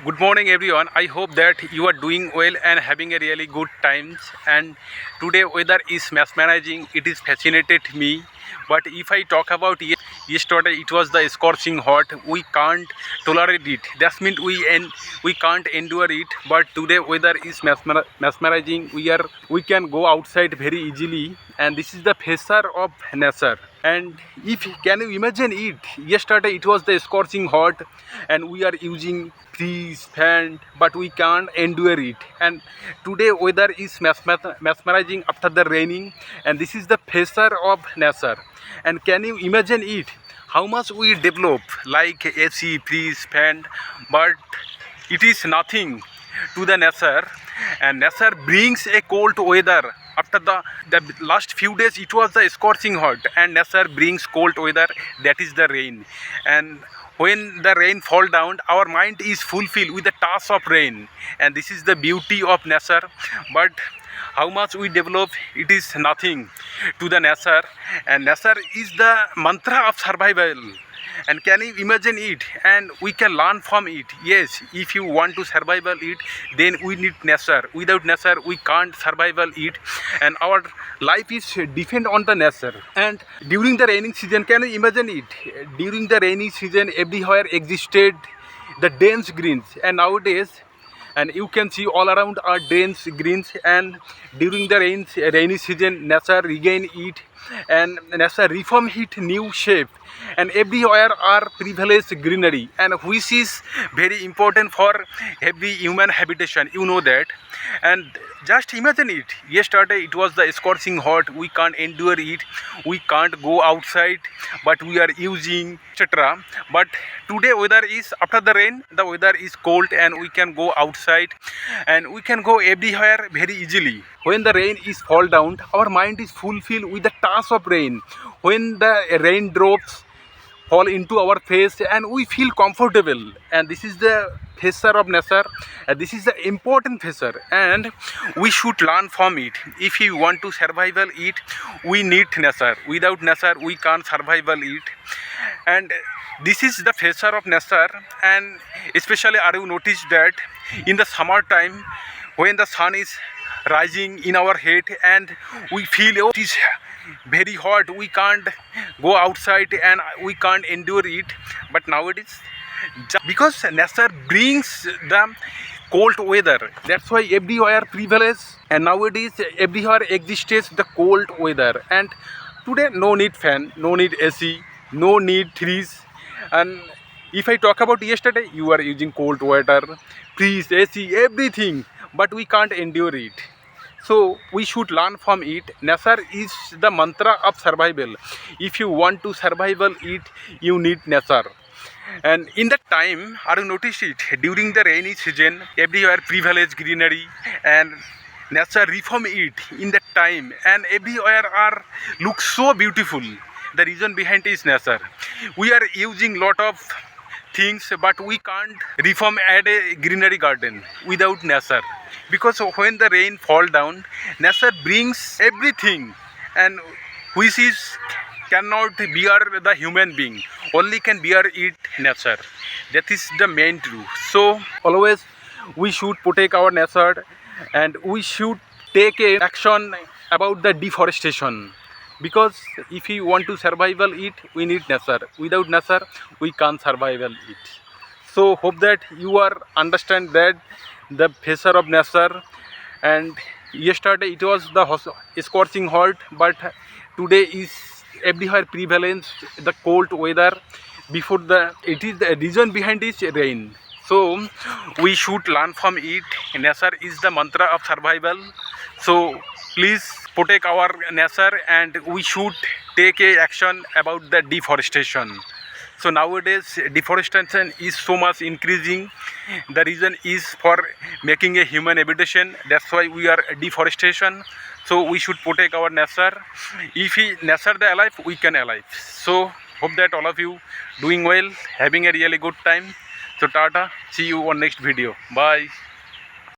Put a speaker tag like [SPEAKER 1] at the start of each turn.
[SPEAKER 1] Good morning everyone. I hope that you are doing well and having a really good times. And today weather is mesmerizing. It is fascinated me. But if I talk about yesterday, it was the scorching hot. We can't tolerate it. That means we can't endure it. But today weather is mesmerizing. We can go outside very easily, and this is the pressure of nature. And if can you imagine it, yesterday it was the scorching hot, and we are using trees, fan, but we can't endure it. And today weather is mesmerizing after the raining, and this is the pressure of nature. And can you imagine it, how much we develop like AC, freeze, fan, but it is nothing to the nature. And nature brings a cold weather. After the last few days it was the scorching hot, and nature brings cold weather, that is the rain. And when the rain fall down, our mind is fulfilled with the task of rain, and this is the beauty of nature. But how much we develop, it is nothing to the nature. And nature is the mantra of survival. And can you imagine it, and we can learn from it. Yes, if you want to survival it, then we need nature. Without nature we can't survival it, and our life is depend on the nature. And during the raining season, can you imagine it, during the rainy season everywhere existed the dense greens. And nowadays, and you can see all around are dense greens. And during the rainy season, nature regain it, and nature reform it new shape, and everywhere are privileged greenery, and which is very important for every human habitation, you know that. And just imagine it, yesterday it was the scorching hot, we can't endure it, we can't go outside, but we are using etc. But today weather is, after the rain the weather is cold, and we can go outside, and we can go everywhere very easily. When the rain is fall down, our mind is fulfilled with the task of rain. When the raindrops fall into our face, and we feel comfortable, and this is the pressure of nature, and this is the important pressure, and we should learn from it. If you want to survival it, we need nature. Without nature we can't survival it. And this is the pressure of nature. And especially, are you noticed that in the summer time, when the sun is rising in our head, and we feel, oh, it is very hot, we can't go outside and we can't endure it. But nowadays, because nature brings the cold weather, that's why everywhere privilege, and nowadays everywhere exists the cold weather. And today no need fan, no need AC, no need trees. And if I talk about yesterday, you are using cold water, freeze, AC, everything, but we can't endure it. So we should learn from it. Nature is the mantra of survival. If you want to survival it, you need nature. And in that time, are you notice it, during the rainy season everywhere privilege greenery, and nature reform it in that time, and everywhere are look so beautiful. The reason behind is nature. We are using lot of things, but we can't reform add a greenery garden without nature. Because when the rain fall down, nature brings everything, and which is cannot bear the human being, only can bear it nature. That is the main truth. So always we should protect our nature, and we should take a action about the deforestation. Because if we want to survival it, we need nature. Without nature we can't survival it. So hope that you are understand that the pressure of nature. And yesterday it was the scorching hot, but today is everywhere prevalence the cold weather. Before the, it is the reason behind is rain. So we should learn from it. Nature is the mantra of survival. So please protect our nature, and we should take a action about the deforestation. So nowadays deforestation is so much increasing. The reason is for making a human habitation. That's why we are deforestation. So we should protect our nature. If we nature the alive, we can alive. So hope that all of you doing well, having a really good time. So tata, see you on next video. Bye.